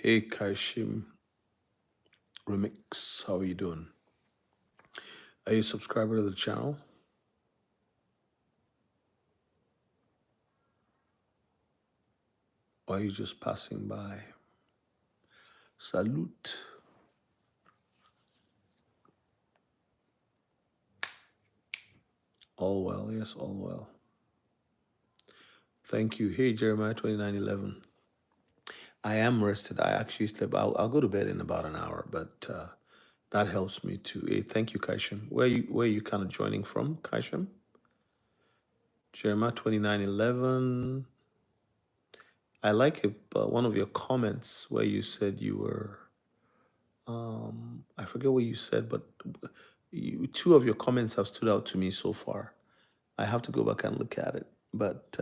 Hey Kaishim Remix, how are you doing? Are you a subscriber to the channel? Or are you just passing by? Salute. All well, yes, all well. Thank you. Hey Jeremiah 29:11. I am rested. I actually slept. I'll go to bed in about an hour, but that helps me too. Hey, thank you, Kaishim. Where are you kind of joining from, Kaishim? Jeremiah 29:11. I like it, one of your comments where you said you were I forget what you said, but two of your comments have stood out to me so far. I have to go back and look at it, but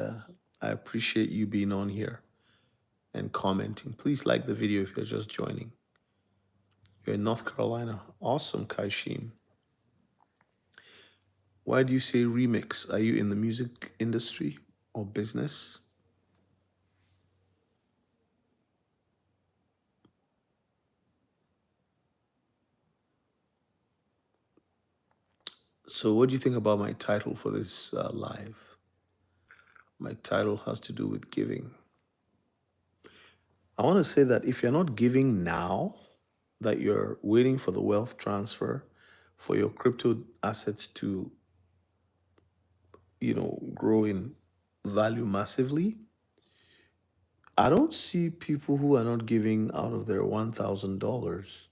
I appreciate you being on here and commenting. Please like the video if you're just joining. You're in North Carolina. Awesome, Kaishim. Why do you say remix? Are you in the music industry or business? So, what do you think about my title for this live? My title has to do with giving. I want to say that if you're not giving now, that you're waiting for the wealth transfer for your crypto assets to, grow in value massively. I don't see people who are not giving out of their $1,000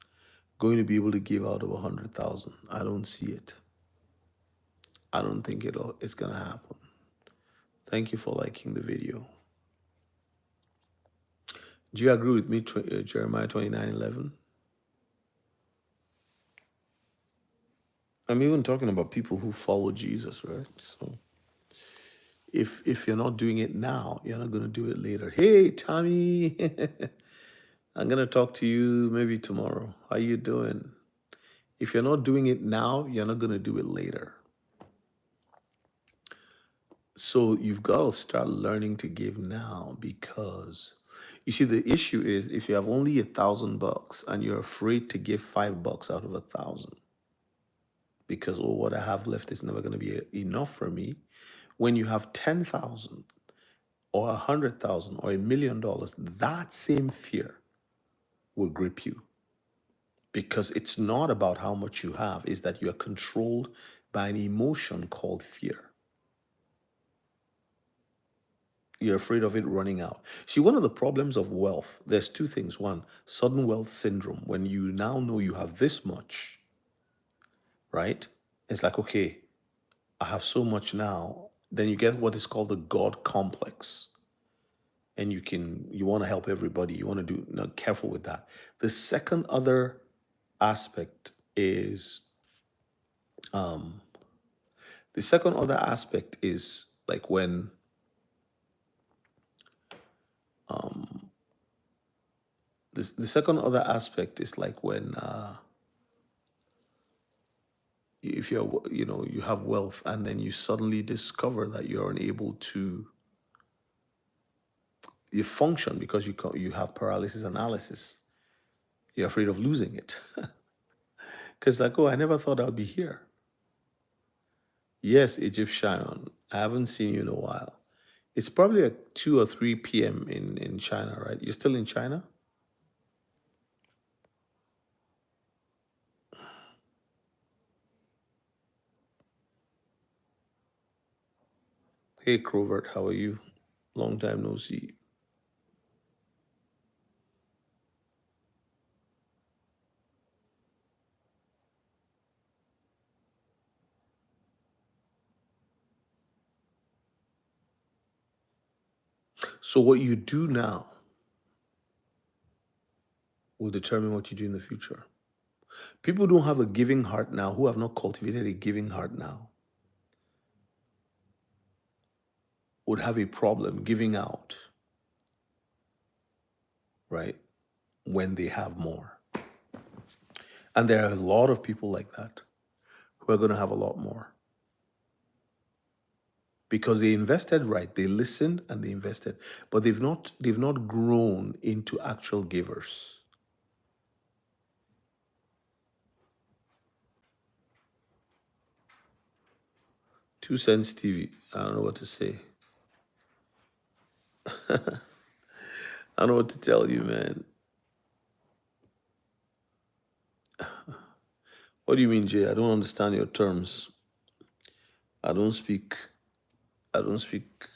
going to be able to give out of 100,000. I don't see it. I don't think it's gonna happen. Thank you for liking the video. Do you agree with me, Jeremiah 29:11? I'm even talking about people who follow Jesus, right? So if you're not doing it now, you're not gonna do it later. Hey, Tommy, I'm gonna talk to you maybe tomorrow. How you doing? If you're not doing it now, you're not gonna do it later. So you've got to start learning to give now because you see the issue is if you have only $1,000 and you're afraid to give $5 out of 1,000 because oh what I have left is never going to be enough for me. When you have 10,000 or 100,000 or $1 million, that same fear will grip you because it's not about how much you have, it's that you are controlled by an emotion called fear. You're afraid of it running out. See, one of the problems of wealth, there's two things. One, sudden wealth syndrome. When you now know you have this much, right? It's like, okay, I have so much now. Then you get what is called the God complex. And you want to help everybody. You want to do, now careful with that. The second other aspect is, the second other aspect is like when, the second other aspect is like when, if you have wealth and then you suddenly discover that you're unable to you function because you have paralysis analysis. You're afraid of losing it because like, oh, I never thought I'd be here. Yes, Egyptian, I haven't seen you in a while. It's probably like 2 or 3 p.m. in China, right? You're still in China? Hey Crovert, how are you? Long time no see. So what you do now will determine what you do in the future. People don't have a giving heart now who have not cultivated a giving heart now would have a problem giving out, right, when they have more. And there are a lot of people like that who are going to have a lot more because they invested right. They listened and they invested, but they've not grown into actual givers. 2 cents TV. I don't know what to say. I don't know what to tell you, man. What do you mean, Jay? I don't understand your terms. I don't speak. I don't speak.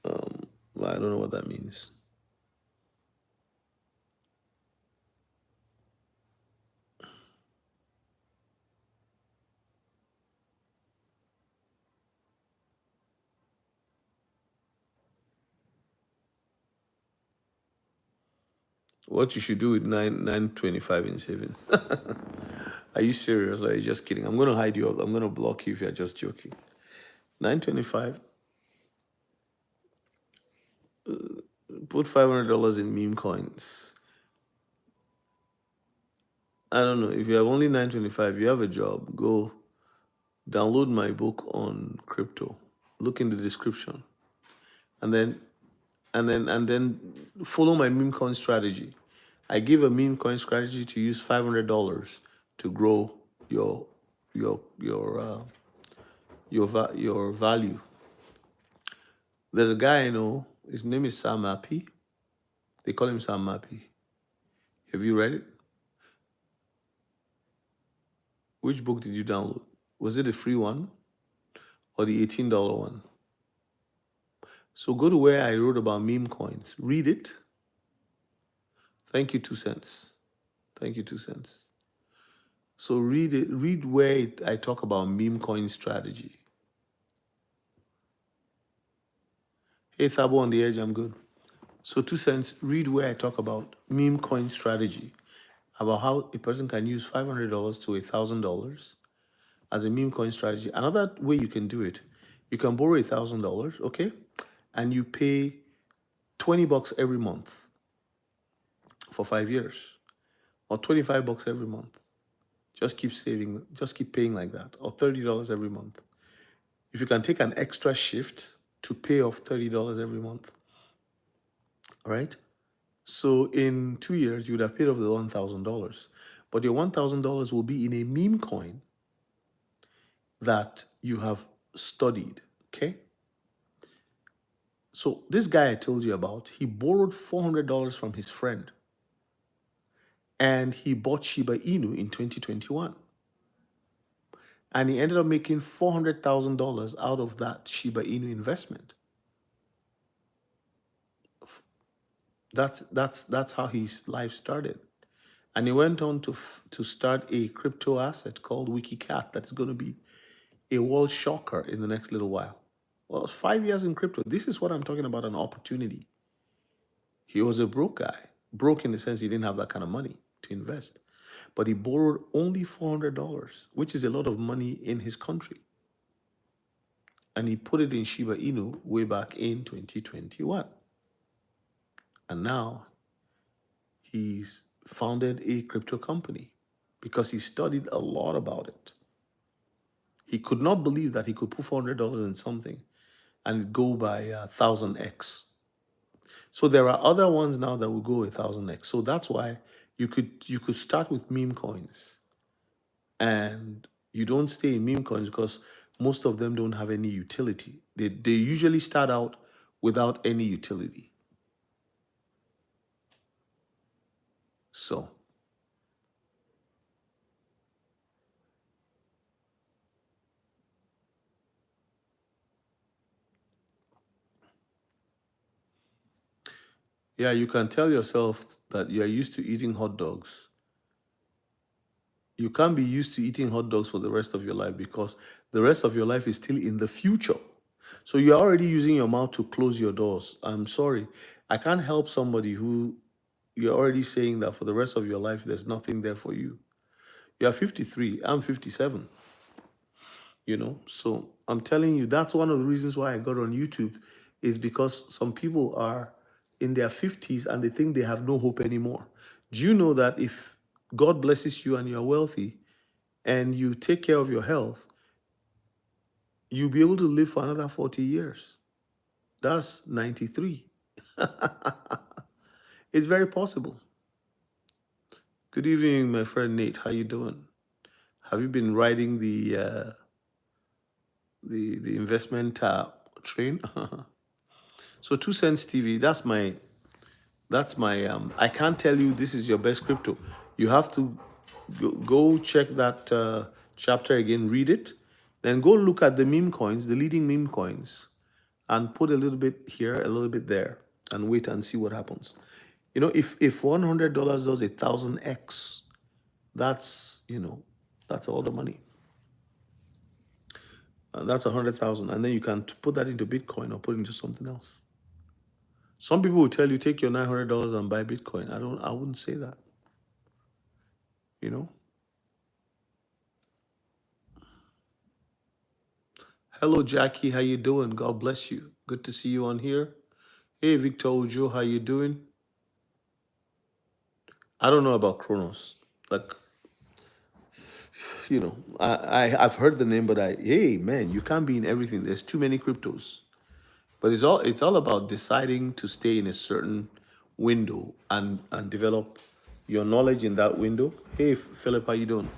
Well, I don't know what that means. What you should do with 925 in savings? Are you serious or are you just kidding? I'm gonna hide you. I'm gonna block you if you're just joking. 925. Put $500 in meme coins. I don't know. If you have only 925, you have a job. Go download my book on crypto. Look in the description, and then follow my meme coin strategy. I give a meme coin strategy to use $500 to grow your your your value. There's a guy I know. His name is Sam Mappy. They call him Sam Mappy. Have you read it? Which book did you download? Was it the free one or the $18 one? So go to where I wrote about meme coins. Read it. Thank you, 2 cents. Thank you, 2 cents. So read it. Read where I talk about meme coin strategy. Hey, Thabo on the edge, I'm good. So 2 cents, read where I talk about meme coin strategy, about how a person can use $500 to $1,000 as a meme coin strategy. Another way you can do it, you can borrow $1,000, okay, and you pay $20 every month for 5 years, or $25 every month. Just keep saving, just keep paying like that, or $30 every month. If you can take an extra shift to pay off $30 every month, all right? So in 2 years, you would have paid off the $1,000, but your $1,000 will be in a meme coin that you have studied, okay? So this guy I told you about, he borrowed $400 from his friend, and he bought Shiba Inu in 2021. And he ended up making $400,000 out of that Shiba Inu investment. That's how his life started. And he went on to start a crypto asset called WikiCat that's going to be a world shocker in the next little while. Well, it's 5 years in crypto. This is what I'm talking about, an opportunity. He was a broke guy, broke in the sense he didn't have that kind of money to invest. But he borrowed only $400, which is a lot of money in his country. And he put it in Shiba Inu way back in 2021. And now he's founded a crypto company because he studied a lot about it. He could not believe that he could put $400 in something and go by 1000x. So there are other ones now that will go 1000x. So that's why you could start with meme coins, and you don't stay in meme coins because most of them don't have any utility. They usually start out without any utility. So yeah, you can tell yourself that you are used to eating hot dogs. You can't be used to eating hot dogs for the rest of your life because the rest of your life is still in the future. So you're already using your mouth to close your doors. I'm sorry. I can't help somebody who you're already saying that for the rest of your life, there's nothing there for you. You're 53, I'm 57, So I'm telling you, that's one of the reasons why I got on YouTube, is because some people are in their 50s and they think they have no hope anymore. Do you know that if God blesses you and you're wealthy and you take care of your health, you'll be able to live for another 40 years. That's 93. It's very possible. Good evening, my friend Nate. How you doing? Have you been riding the investment train? So 2 cents TV. That's my. I can't tell you this is your best crypto. You have to go check that chapter again, read it, then go look at the meme coins, the leading meme coins, and put a little bit here, a little bit there, and wait and see what happens. You know, if $100 does 1,000x, that's a lot of money. That's 100,000, and then you can put that into Bitcoin or put it into something else. Some people will tell you take your $900 and buy Bitcoin. I wouldn't say that. You know. Hello, Jackie. How you doing? God bless you. Good to see you on here. Hey, Victor Ojo. How you doing? I don't know about Kronos. Like, I've heard the name, but hey, man, you can't be in everything. There's too many cryptos. But it's all about deciding to stay in a certain window and develop your knowledge in that window. Hey, Philip, how you doing?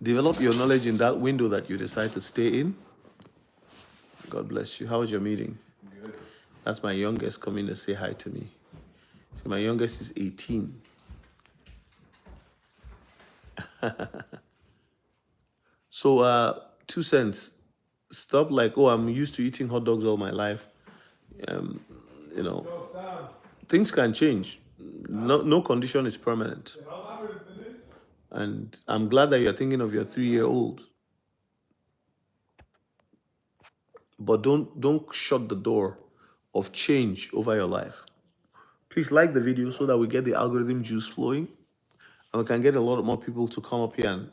Develop your knowledge in that window that you decide to stay in. God bless you. How was your meeting? Good. That's my youngest coming to say hi to me. So my youngest is 18. So 2 cents. Stop like, oh, I'm used to eating hot dogs all my life. Um, you know, things can change. No condition is permanent. And I'm glad that you're thinking of your 3-year-old. But don't shut the door of change over your life. Please like the video so that we get the algorithm juice flowing and we can get a lot more people to come up here and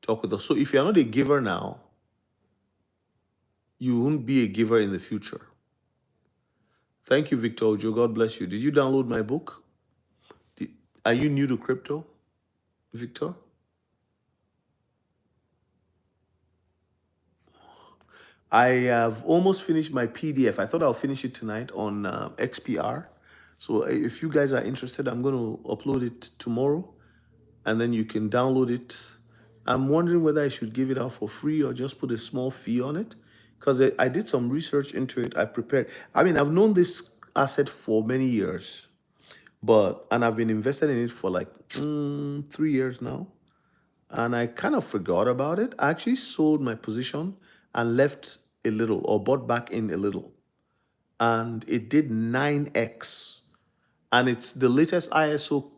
talk with us. So if you're not a giver now, you won't be a giver in the future. Thank you, Victor Ojo. God bless you. Did you download my book? Are you new to crypto, Victor? I have almost finished my PDF. I thought I'll finish it tonight on XPR. So if you guys are interested, I'm going to upload it tomorrow and then you can download it. I'm wondering whether I should give it out for free or just put a small fee on it because I did some research into it. I prepared. I mean, I've known this asset for many years, and I've been invested in it for like 3 years now. And I kind of forgot about it. I actually sold my position and left a little or bought back in a little. And it did 9x. And it's the latest ISO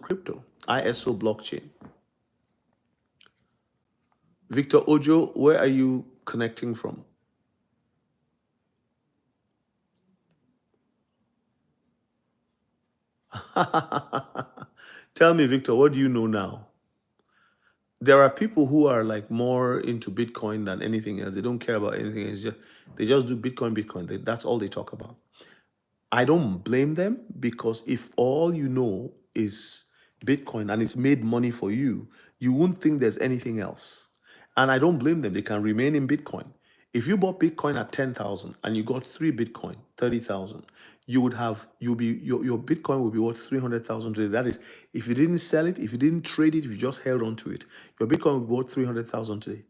crypto, ISO blockchain. Victor Ojo, where are you connecting from? Tell me, Victor, what do you know now? There are people who are like more into Bitcoin than anything else. They don't care about anything. They just do Bitcoin. That's all they talk about. I don't blame them because if all you know is Bitcoin and it's made money for you, you won't think there's anything else. And I don't blame them. They can remain in Bitcoin. If you bought Bitcoin at 10,000 and you got 3 Bitcoin, 30,000, your Bitcoin will be worth 300,000 today. That is, if you didn't sell it, if you didn't trade it, if you just held on to it, your Bitcoin will be worth 300,000 today.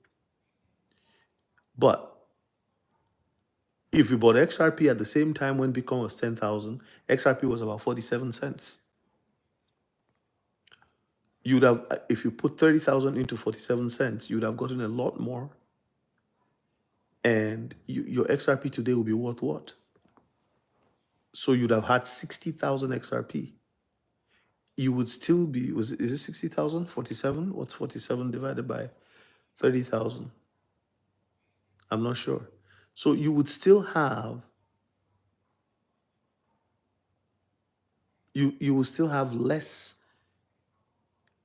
But if you bought XRP at the same time when Bitcoin was 10,000, XRP was about 47 cents. You'd have, if you put 30,000 into 47 cents, you'd have gotten a lot more. And your XRP today will be worth what? So you'd have had 60,000 XRP. You would still be, is it 60,000? 47? What's 47 divided by 30,000? I'm not sure. So you would still have, you will still have less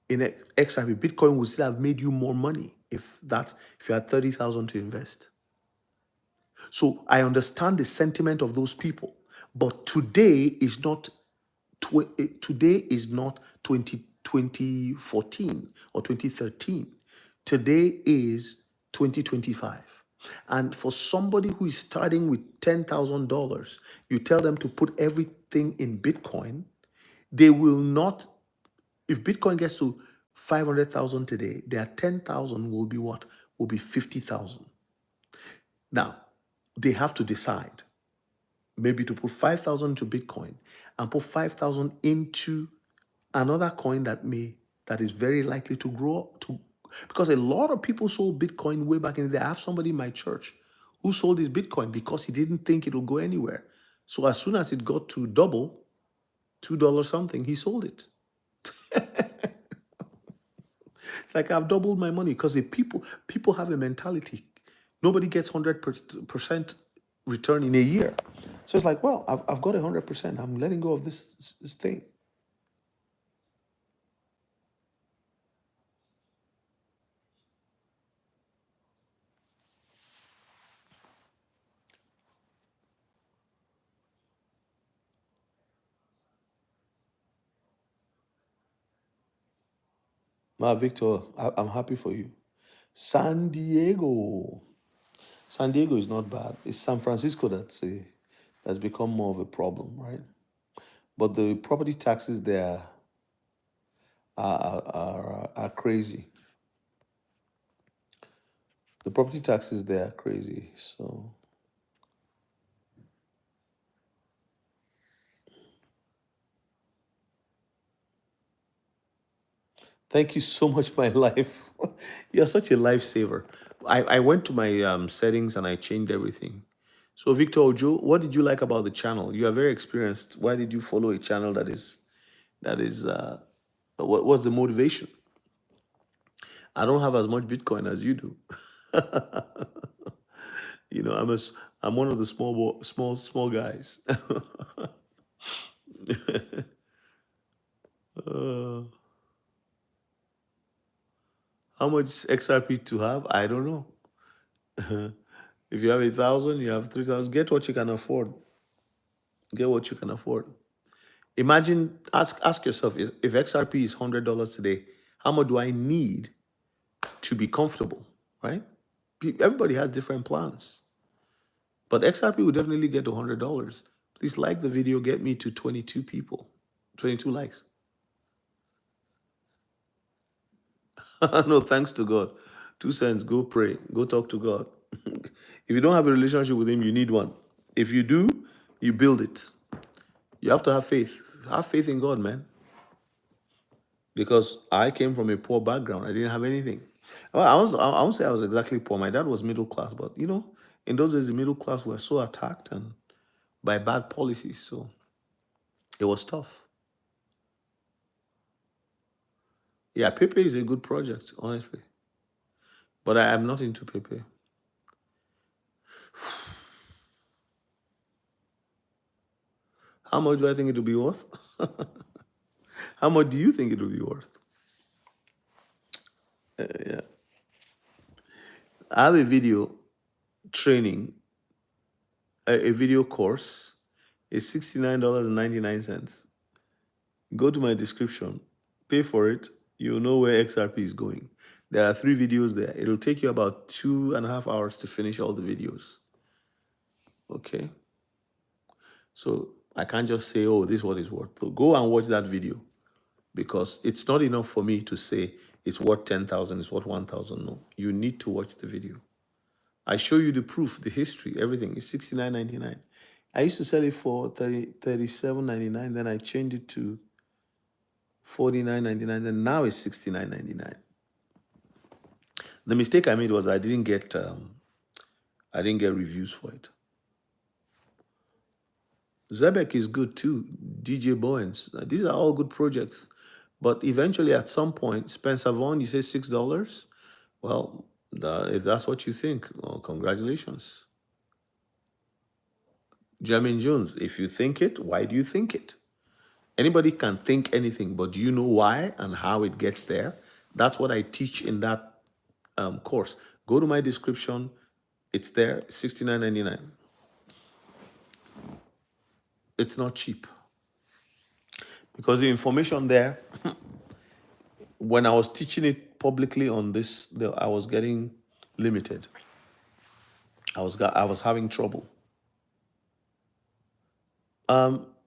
in XRP. Bitcoin would still have made you more money if you had 30,000 to invest. So I understand the sentiment of those people, but today is not 2014 or 2013. Today is 2025. And for somebody who is starting with $10,000, you tell them to put everything in Bitcoin, they will not, if Bitcoin gets to 500,000 today, their 10,000 will be what? Will be 50,000. Now, they have to decide maybe to put 5,000 into Bitcoin and put 5,000 into another coin that is very likely to grow to, because a lot of people sold Bitcoin way back in the day. I have somebody in my church who sold his Bitcoin because he didn't think it would go anywhere. So as soon as it got to double, $2 something, he sold it. It's like I've doubled my money because the people have a mentality. Nobody gets 100% return in a year. So it's like, well, I've got 100%. I'm letting go of this thing. Victor, I'm happy for you. San Diego. San Diego is not bad. It's San Francisco that's become more of a problem, right? But the property taxes there are crazy. The property taxes there are crazy. So thank you so much, my life. You're such a lifesaver. I went to my settings and I changed everything. So Victor Ojo, what did you like about the channel? You are very experienced. Why did you follow a channel that is what's the motivation? I don't have as much Bitcoin as you do. You know, I'm one of the small guys. uh, how much XRP to have? I don't know. If you have 1,000, you have 3,000. Get what you can afford. Get what you can afford. Imagine, ask yourself, if XRP is $100 today, how much do I need to be comfortable? Right? Everybody has different plans, but XRP will definitely get to $100. Please like the video. Get me to 22 people, 22 likes. No, thanks to God. 2 cents, go pray. Go talk to God. If you don't have a relationship with Him, you need one. If you do, you build it. You have to have faith. Have faith in God, man. Because I came from a poor background. I didn't have anything. Well, I won't say I was exactly poor. My dad was middle class, but you know, in those days, the middle class were so attacked and by bad policies. So it was tough. Yeah, Pepe is a good project, honestly. But I am not into Pepe. How much do I think it will be worth? How much do you think it will be worth? Yeah. I have a video training, a video course. It's $69.99. Go to my description, pay for it. You'll know where XRP is going. There are 3 videos there. It'll take you about 2.5 hours to finish all the videos. Okay. So I can't just say, oh, this is what it's worth. So go and watch that video because it's not enough for me to say it's worth 10,000, it's worth 1,000. No, you need to watch the video. I show you the proof, the history, everything. It's $69.99. I used to sell it for $37.99. Then I changed it to $49.99. Then now it's $69.99. The mistake I made was I didn't get reviews for it. Zebek is good too. DJ Bowens. These are all good projects. But eventually, at some point, Spencer Vaughn, you say $6. Well, if that's what you think, well, congratulations. Jermaine Jones, if you think it, why do you think it? Anybody can think anything, but do you know why and how it gets there? That's what I teach in that course. Go to my description. It's there, $69.99. It's not cheap. Because the information there, when I was teaching it publicly on this, I was getting Limited. I was having trouble.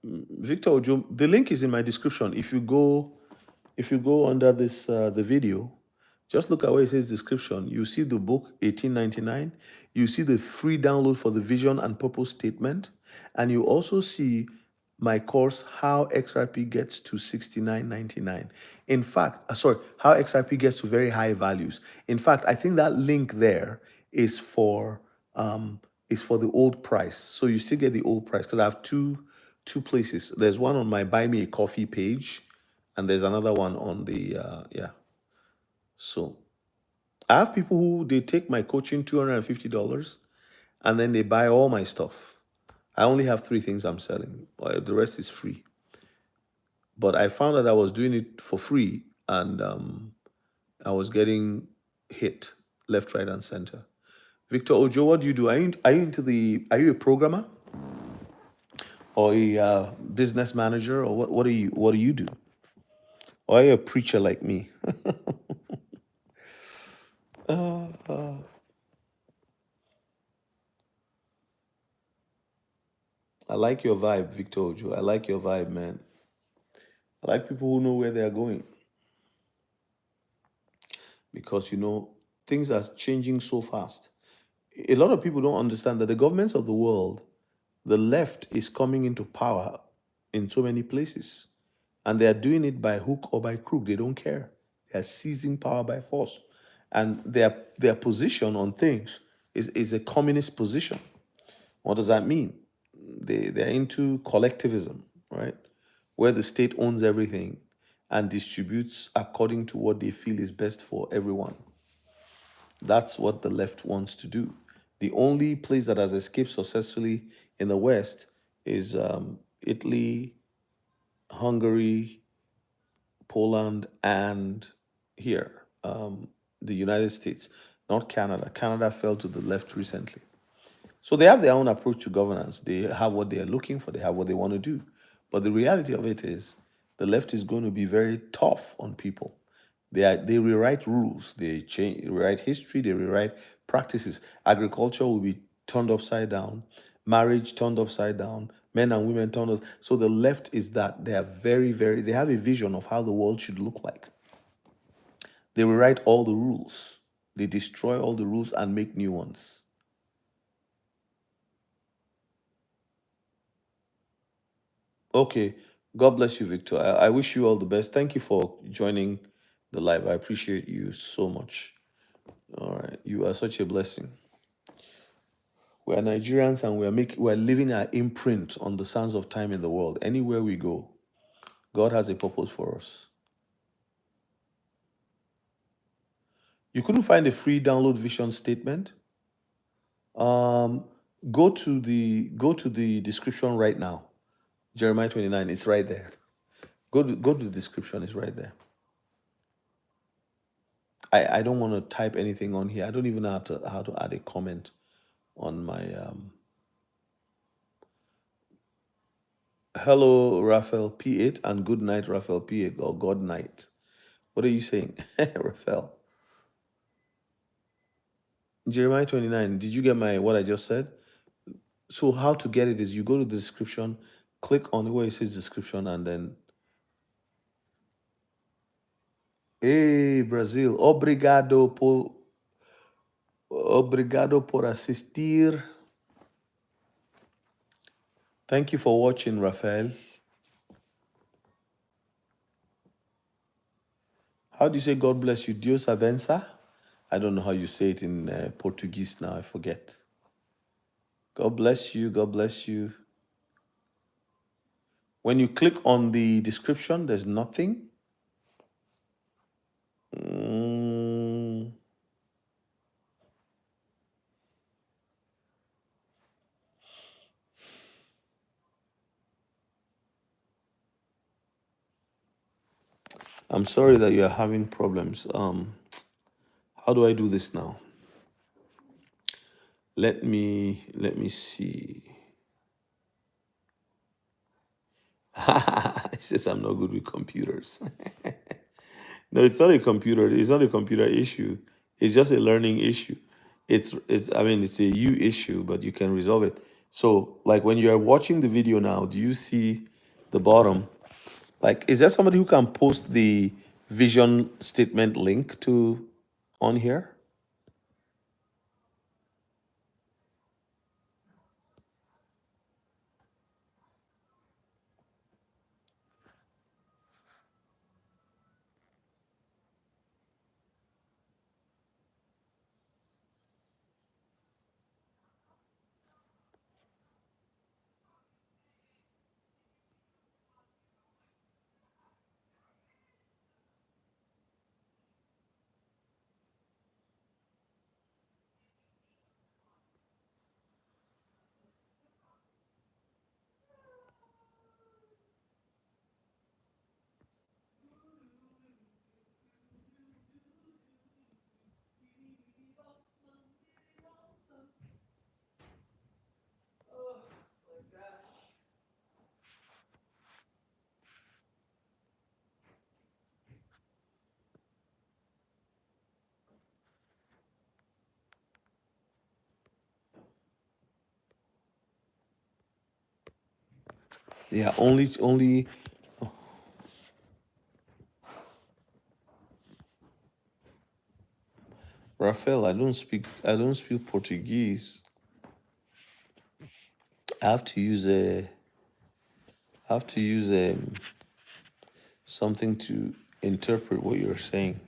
Victor Ojo, the link is in my description. If you go under this the video, just look at where it says description. You see the book 1899. You see the free download for the vision and purpose statement, and you also see my course How XRP Gets to 69.99. In fact, sorry, How XRP Gets to Very High Values. In fact, I think that link there is for the old price. So you still get the old price because I have two places. There's one on my Buy Me a Coffee page, and there's another one on the yeah. So I have people who they take my coaching $250 and then they buy all my stuff. I only have three things I'm selling. The rest is free. But I found that I was doing it for free, and I was getting hit left, right, and center. Victor Ojo, what do you do? Are you a programmer or a business manager, or what do you do? Or are you a preacher like me? I like your vibe, Victor Ojo. I like your vibe, man. I like people who know where they are going, because things are changing so fast. A lot of people don't understand that the governments of the world, the left is coming into power in so many places, and they are doing it by hook or by crook. They don't care. They are seizing power by force, and their position on things is a communist position. What does that mean? They're into collectivism, right? Where the state owns everything and distributes according to what they feel is best for everyone. That's what the left wants to do. The only place that has escaped successfully in the West is Italy, Hungary, Poland, and here, the United States, not Canada. Canada fell to the left recently. So they have their own approach to governance. They have what they are looking for. They have what they want to do. But the reality of it is, the left is going to be very tough on people. They rewrite rules. They rewrite history. They rewrite practices. Agriculture will be turned upside down. Marriage turned upside down. Men and women turned up. So the left is that they are very, very. They have a vision of how the world should look like. They rewrite all the rules. They destroy all the rules and make new ones. Okay. God bless you, Victor. I wish you all the best. Thank you for joining the live. I appreciate you so much. All right. You are such a blessing. We are Nigerians, and we're leaving our imprint on the sands of time in the world. Anywhere we go, God has a purpose for us. You couldn't find a free download vision statement? Um, go to the description right now. Jeremiah 29. It's right there. Go to the description. It's right there. I don't want to type anything on here. I don't even know how to add a comment on my hello Raphael P8 and good night Raphael P8 or God night. What are you saying? Raphael. Jeremiah 29. Did you get what I just said? So how to get it is you go to the description, click on where it says description, and then hey Brazil, obrigado por assistir. Thank you for watching, Raphael. How do you say God bless you? Dios abença? I don't know how you say it in Portuguese now. I forget. God bless you. God bless you. When you click on the description, there's nothing. Mm, I'm sorry that you are having problems. How do I do this now? Let me see. He says I'm not good with computers. No, it's not a computer. It's not a computer issue. It's just a learning issue. It's I mean it's a you issue, but you can resolve it. So like when you are watching the video now, do you see the bottom? Like, is there somebody who can post the vision statement link to on here? Yeah, only Rafael. I don't speak Portuguese. I have to use a I have to use something to interpret what you're saying.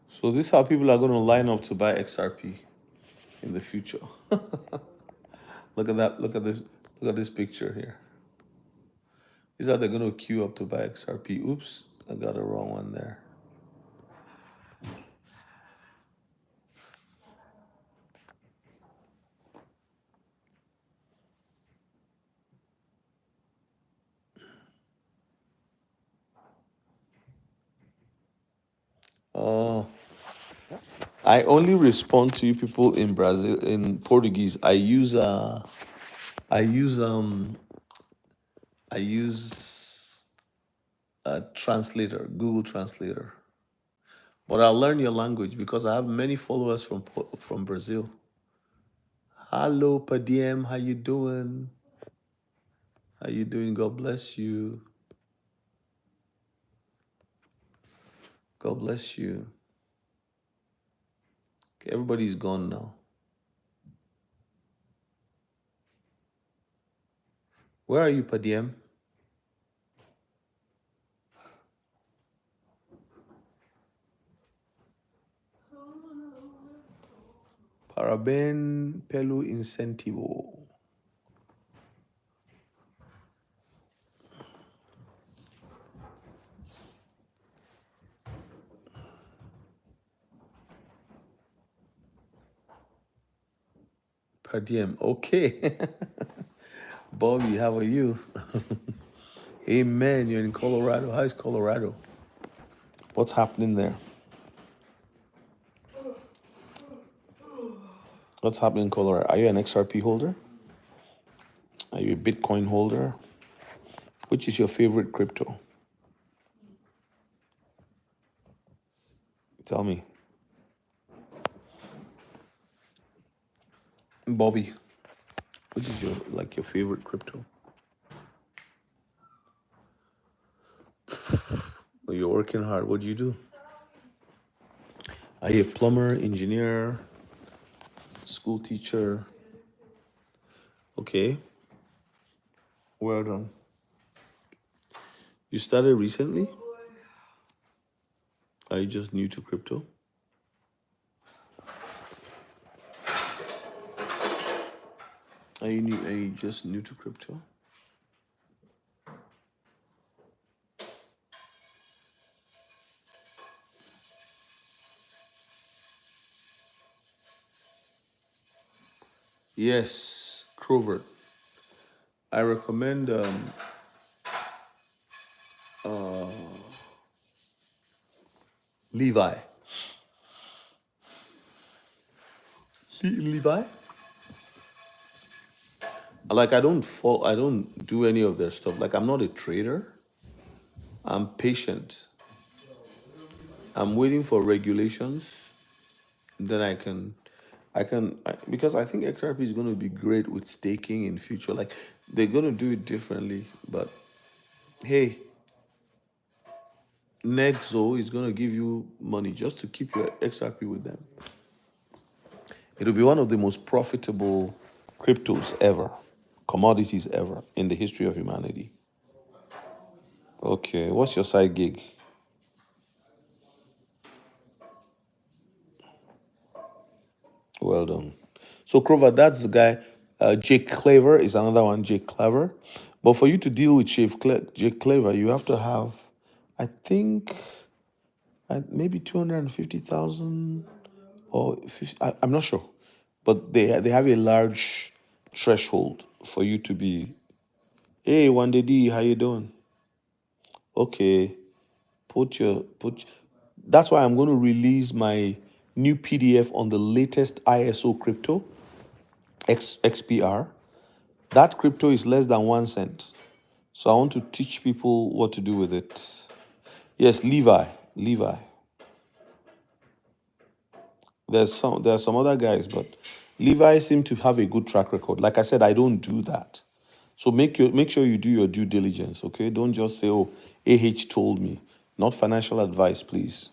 So this is how people are going to line up to buy XRP in the future. Look at that. Look at this picture here. These are they're going to queue up to buy XRP. Oops, I got a wrong one there. Oh, I only respond to you people in Brazil in Portuguese. I use I use a translator, Google Translator. But I'll learn your language because I have many followers from Brazil. Hello, Padiem, how you doing? How you doing? God bless you. God bless you. Okay, everybody's gone now. Where are you, Padiem? Paraben pelo incentivo. Padiem. Okay. Bobby, how are you? Amen. You're in Colorado. How's Colorado? What's happening there? What's happening in Colorado? Are you an XRP holder? Are you a Bitcoin holder? Which is your favorite crypto? Tell me. Bobby, which is your favorite crypto? Well, you're working hard. What do you do? Are you a plumber, engineer, school teacher? Okay. Well done. You started recently? Are you just new to crypto? Are you just new to crypto? Yes, Crover. I recommend uh, Levi. Levi? Like I don't do any of their stuff. Like I'm not a trader. I'm patient. I'm waiting for regulations. Then because I think XRP is going to be great with staking in future. Like they're going to do it differently, but hey, Nexo is going to give you money just to keep your XRP with them. It'll be one of the most profitable cryptos ever, commodities ever in the history of humanity. Okay, what's your side gig? Well done. So Crover, that's the guy. Jake Claver is another one. Jake Claver, but for you to deal with Jake Claver, you have to have, I think, maybe 250,000 or 50, I'm not sure, but they have a large threshold for you to be. Hey, Wande D, how you doing? Okay, put. That's why I'm going to release my new PDF on the latest ISO crypto XPR. That crypto is less than 1 cent. So I want to teach people what to do with it. Yes, Levi. Levi. There are some other guys, but Levi seem to have a good track record. Like I said, I don't do that. So make sure you do your due diligence, okay? Don't just say, "Oh, AH told me." Not financial advice, please.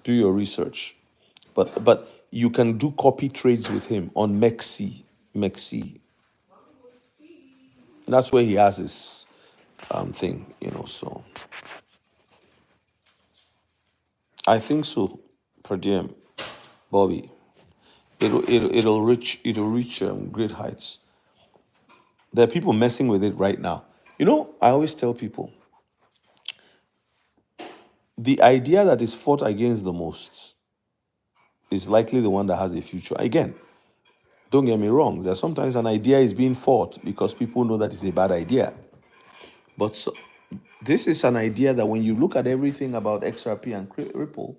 Do your research. But you can do copy trades with him on Mexi. Mexi. That's where he has his thing. So I think so, per diem, Bobby. It'll reach great heights. There are people messing with it right now. I always tell people the idea that is fought against the most is likely the one that has a future. Again, don't get me wrong. There's sometimes an idea is being fought because people know that it's a bad idea. But this is an idea that when you look at everything about XRP and Ripple,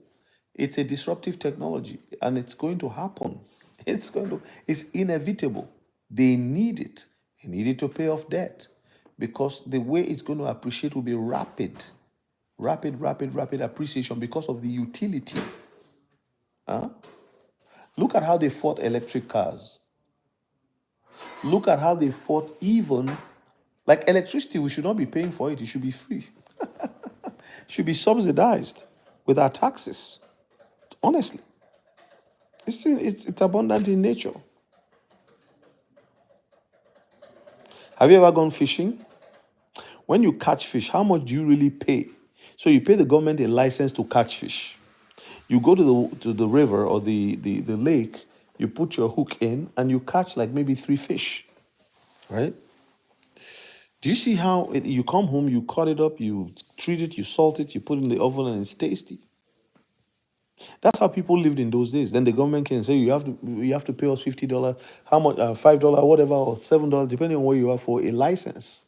it's a disruptive technology and it's going to happen. It's inevitable. They need it. They need it to pay off debt because the way it's going to appreciate will be rapid, rapid, rapid, rapid appreciation because of the utility. Look at how they fought electric cars. Look at how they fought even like electricity. We should not be paying for it. It should be free. Should be subsidized with our taxes. Honestly, it's abundant in nature. Have you ever gone fishing? When you catch fish, how much do you really pay? So you pay the government a license to catch fish. You go to the river or the lake, you put your hook in, and you catch like maybe 3 fish, right? Do you see how you come home, you cut it up, you treat it, you salt it, you put it in the oven, and it's tasty? That's how people lived in those days. Then the government can say you have to pay us $50, how much, $5, whatever, or $7, depending on what you are for a license.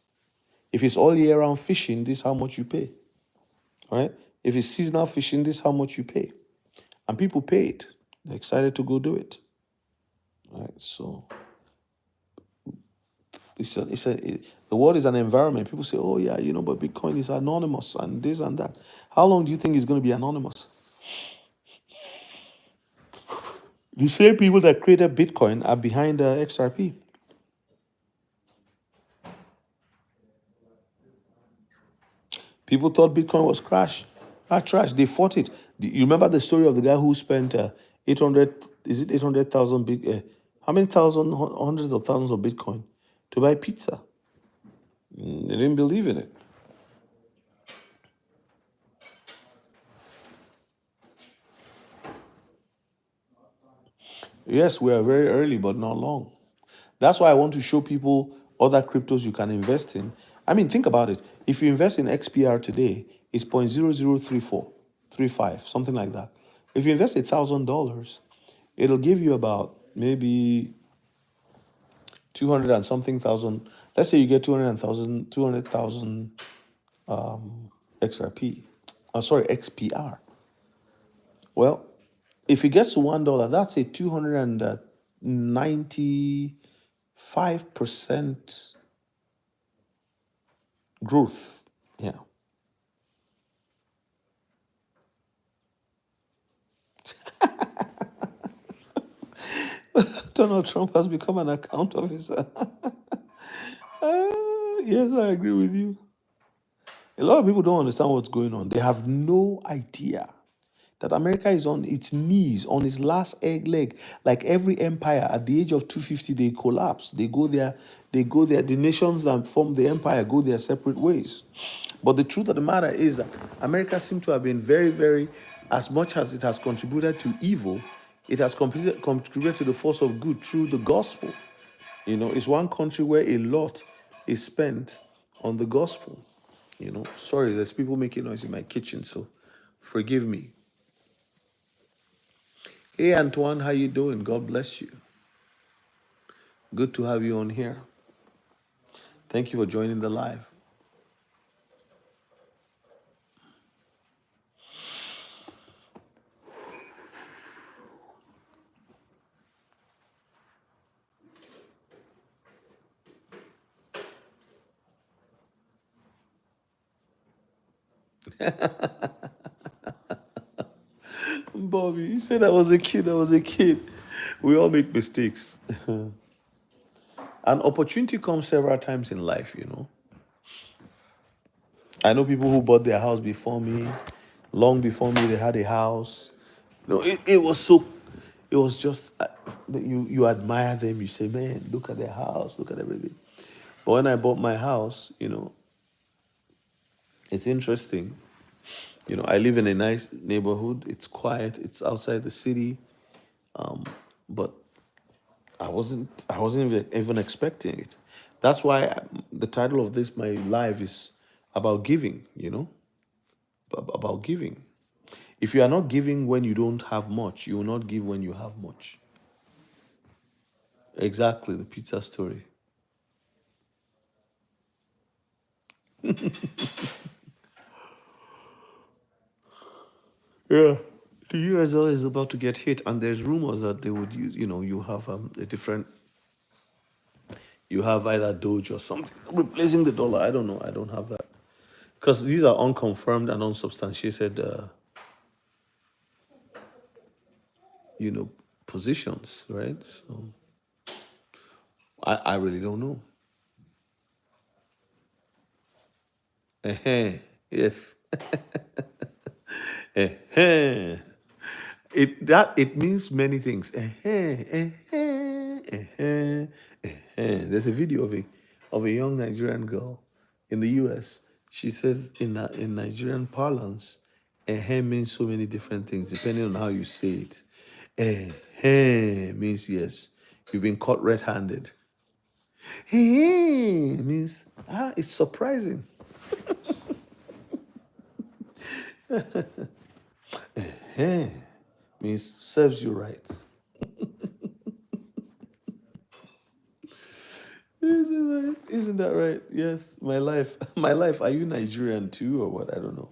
If it's all year round fishing, this is how much you pay. Right? If it's seasonal fishing, this is how much you pay. And people pay it. They're excited to go do it. Right? So the world is an environment. People say, oh yeah, but Bitcoin is anonymous and this and that. How long do you think it's going to be anonymous? The same people that created Bitcoin are behind XRP. People thought Bitcoin was trash. They fought it. You remember the story of the guy who spent 800, is it 800,000 how many hundreds of thousands of Bitcoin to buy pizza? They didn't believe in it. Yes, we are very early, but not long. That's why I want to show people other cryptos you can invest in. I mean, think about it. If you invest in XPR today, it's 0.003435, something like that. If you invest $1,000, it'll give you about maybe 200 and something thousand. Let's say you get 200,000 XRP. Sorry, XPR. Well, if it gets to $1, that's a 295% growth. Yeah. Donald Trump has become an account officer. Yes, I agree with you. A lot of people don't understand what's going on. They have no idea that America is on its knees, on its last egg leg. Like every empire, at the age of 250, they collapse. They go there. The nations that form the empire go their separate ways. But the truth of the matter is that America seems to have been very, very, as much as it has contributed to evil, it has contributed to the force of good through the gospel. It's one country where a lot is spent on the gospel. Sorry, there's people making noise in my kitchen, so forgive me. Hey Antoine, how you doing? God bless you. Good to have you on here. Thank you for joining the live. Bobby, you said I was a kid. I was a kid. We all make mistakes. An opportunity comes several times in life. I know people who bought their house before me, long before me, they had a house. It was so, it was just, you admire them. You say, man, look at their house, look at everything. But when I bought my house, it's interesting. I live in a nice neighborhood. It's quiet. It's outside the city. But I wasn't even expecting it. That's why the title of this my live is about giving. About giving. If you are not giving when you don't have much, you will not give when you have much. Exactly the pizza story. Yeah. The US dollar is about to get hit, and there's rumors that they would use. You have a different. You have either Doge or something replacing the dollar. I don't know. I don't have that because these are unconfirmed and unsubstantiated, you know, positions, right? So I really don't know. Yes. It means many things. There's a video of a young Nigerian girl in the US. She says in Nigerian parlance, means so many different things depending on how you say it. Means yes, you've been caught red-handed. Means it's surprising. Means serves you right. Isn't that right? Yes, my life. My life. Are you Nigerian too, or what? I don't know.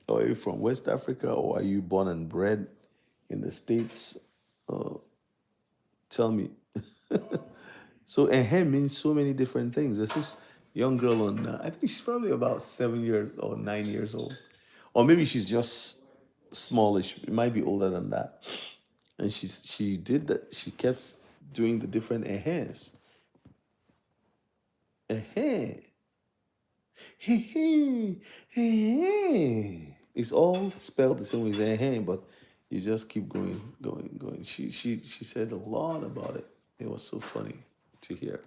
Or are you from West Africa, or are you born and bred in the States? Tell me. So, means so many different things. There's this young girl on, I think she's probably about 7 years or 9 years old. Or maybe she's just smallish. It might be older than that. And she did that. She kept doing the different ehs. Eh. It's all spelled the same way as but you just keep going, going, going. She said a lot about it. It was so funny to hear.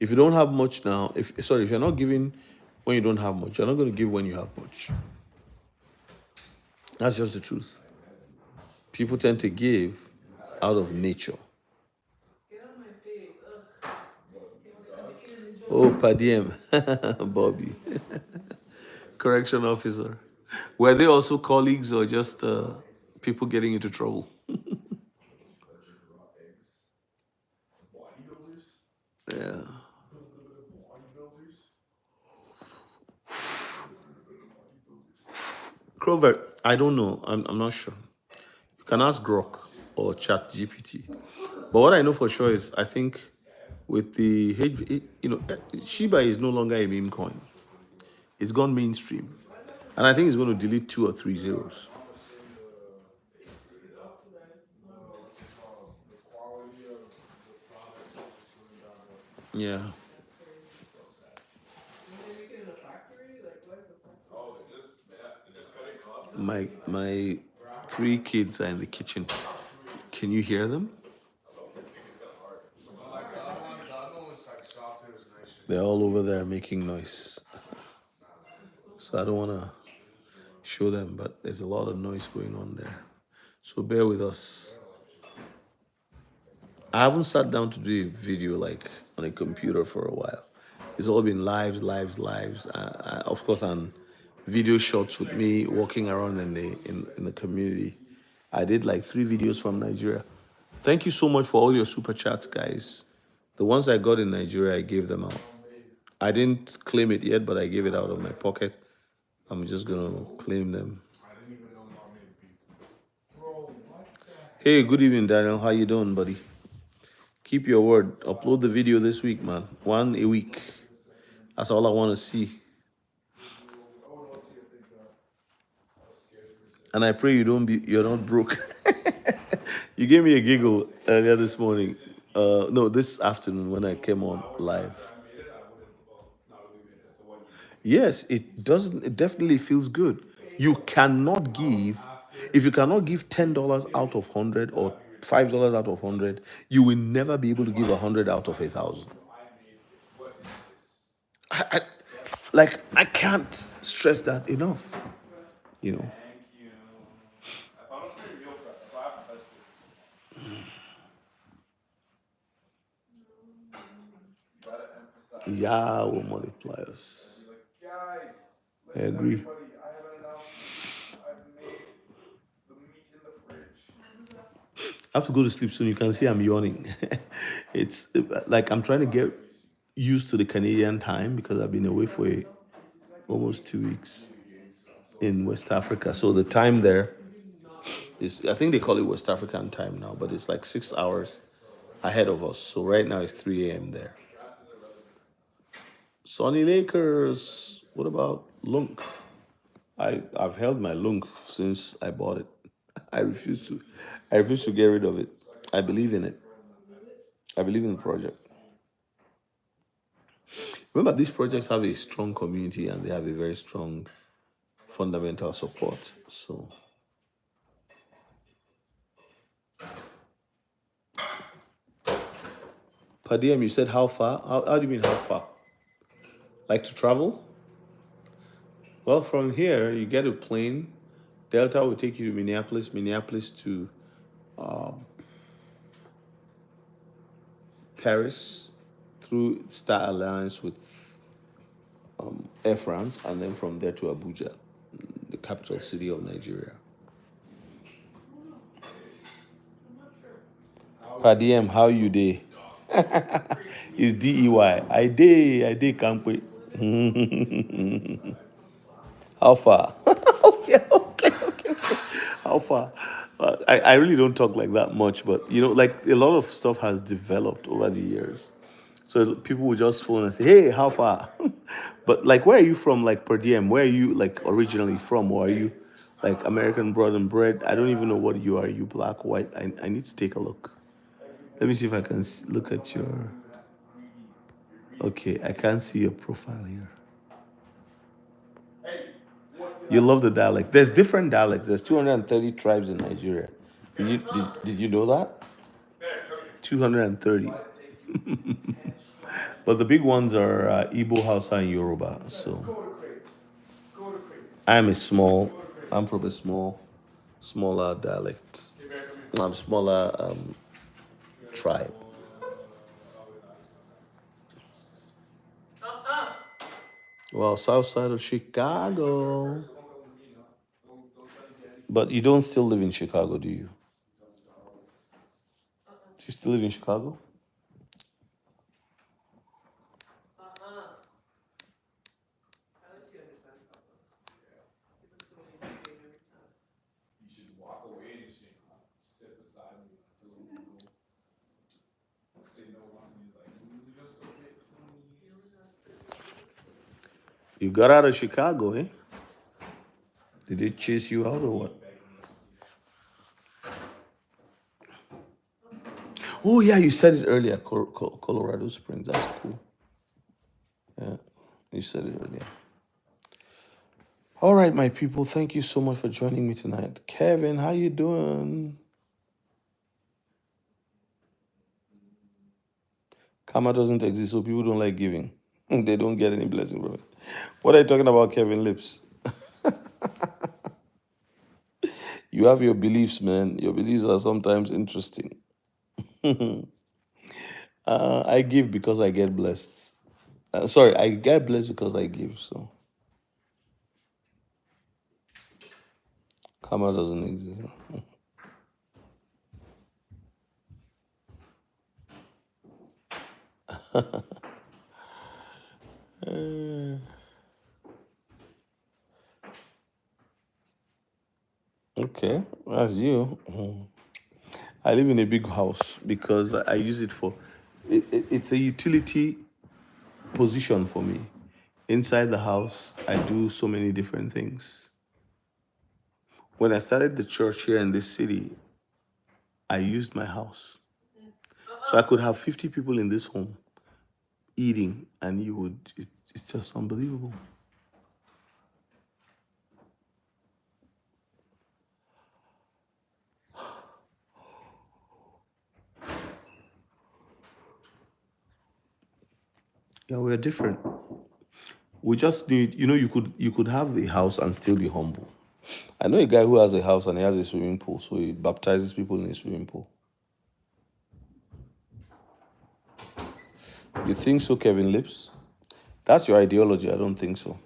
If you don't have much now, if you're not giving when you don't have much, you're not going to give when you have much. That's just the truth. People tend to give out of nature. Oh, Padiem, Bobby, correction officer. Were they also colleagues or just people getting into trouble? Yeah. Crovert, I don't know. I'm not sure. You can ask Grok or Chat GPT. But what I know for sure is I think with the Shiba is no longer a meme coin. It's gone mainstream. And I think it's going to delete two or three zeros. Yeah. My three kids are in the kitchen. Can you hear them? They're all over there making noise. So I don't want to show them, but there's a lot of noise going on there. So bear with us. I haven't sat down to do a video like on a computer for a while. It's all been lives, lives, lives. Of course, and video shots with me walking around in the community. I did like 3 videos from Nigeria. Thank you so much for all your super chats, guys. The ones I got in Nigeria, I gave them out. I didn't claim it yet, but I gave it out of my pocket. I'm just gonna claim them. Hey, good evening, Daniel. How you doing, buddy? Keep your word. Upload the video this week, man. One a week. That's all I want to see. And I pray you're not broke. You gave me a giggle earlier this morning. No, this afternoon when I came on live. Yes, it doesn't. It definitely feels good. You cannot give if you cannot give $10 out of 100 or $5 out of 100. You will never be able to give 100 out of 1,000. I, I can't stress that enough. You know. Yah will multiply us. I agree. I have to go to sleep soon. You can see I'm yawning. It's like I'm trying to get used to the Canadian time because I've been away for almost 2 weeks in West Africa. So the time there is, I think they call it West African time now, but it's like 6 hours ahead of us. So right now it's 3 a.m. there. Sonny Lakers. What about Lunk? I've held my Lunk since I bought it. I refuse to I refuse to get rid of it. I believe in it. I believe in the project. Remember, these projects have a strong community and they have a very strong fundamental support. So, Padiem, you said how far? How do you mean how far? Like to travel? Well, from here, you get a plane. Delta will take you to Minneapolis, Minneapolis to Paris through Star Alliance with Air France, and then from there to Abuja, the capital city of Nigeria. Padiem, how you day? It's DEY. I day can't wait. How far? Okay. How far? I really don't talk like that much, but like a lot of stuff has developed over the years. So people will just phone and say, "Hey, how far?" But like, where are you from? Like per diem, where are you like originally from, or are you like American blood and bread? I don't even know what you are. Are you black, white? I need to take a look. Let me see if I can look at your. Okay, I can't see your profile here. You love the dialect. There's different dialects. There's 230 tribes in Nigeria. Did you know that? 230. But the big ones are Igbo, Hausa, and Yoruba. So I'm a small, I'm from a smaller dialect. smaller tribe. Well, south side of Chicago. But you don't still live in Chicago, do you? Do you still live in Chicago? You got out of Chicago, eh? Did they chase you out or what? Oh yeah, you said it earlier. Colorado Springs. That's cool. Yeah, you said it earlier. All right, my people. Thank you so much for joining me tonight. Kevin, how you doing? Karma doesn't exist, so people don't like giving. They don't get any blessing from it. What are you talking about, Kevin Lips? You have your beliefs, man. Your beliefs are sometimes interesting. I give because I get blessed. Sorry, I get blessed because I give. So karma doesn't exist. Okay, that's you. I live in a big house because I use it for. It's a utility position for me. Inside the house, I do so many different things. When I started the church here in this city, I used my house. So I could have 50 people in this home eating, and it's just unbelievable. Yeah, we're different. We just need, you could have a house and still be humble. I know a guy who has a house and he has a swimming pool, so he baptizes people in a swimming pool. You think so, Kevin Lips? That's your ideology. I don't think so.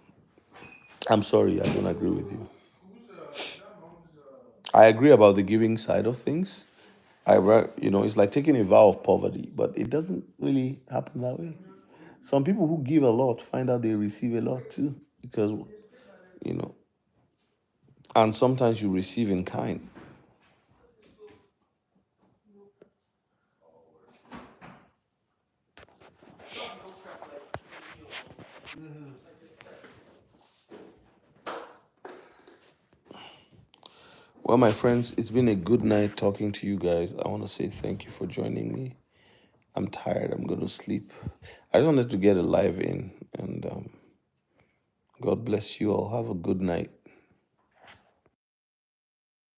I'm sorry, I don't agree with you. I agree about the giving side of things. It's like taking a vow of poverty, but it doesn't really happen that way. Some people who give a lot find out they receive a lot too, because you know, and sometimes you receive in kind. Well, my friends, it's been a good night talking to you guys. I want to say thank you for joining me. I'm tired. I'm going to sleep. I just wanted to get a live in, and God bless you all. Have a good night.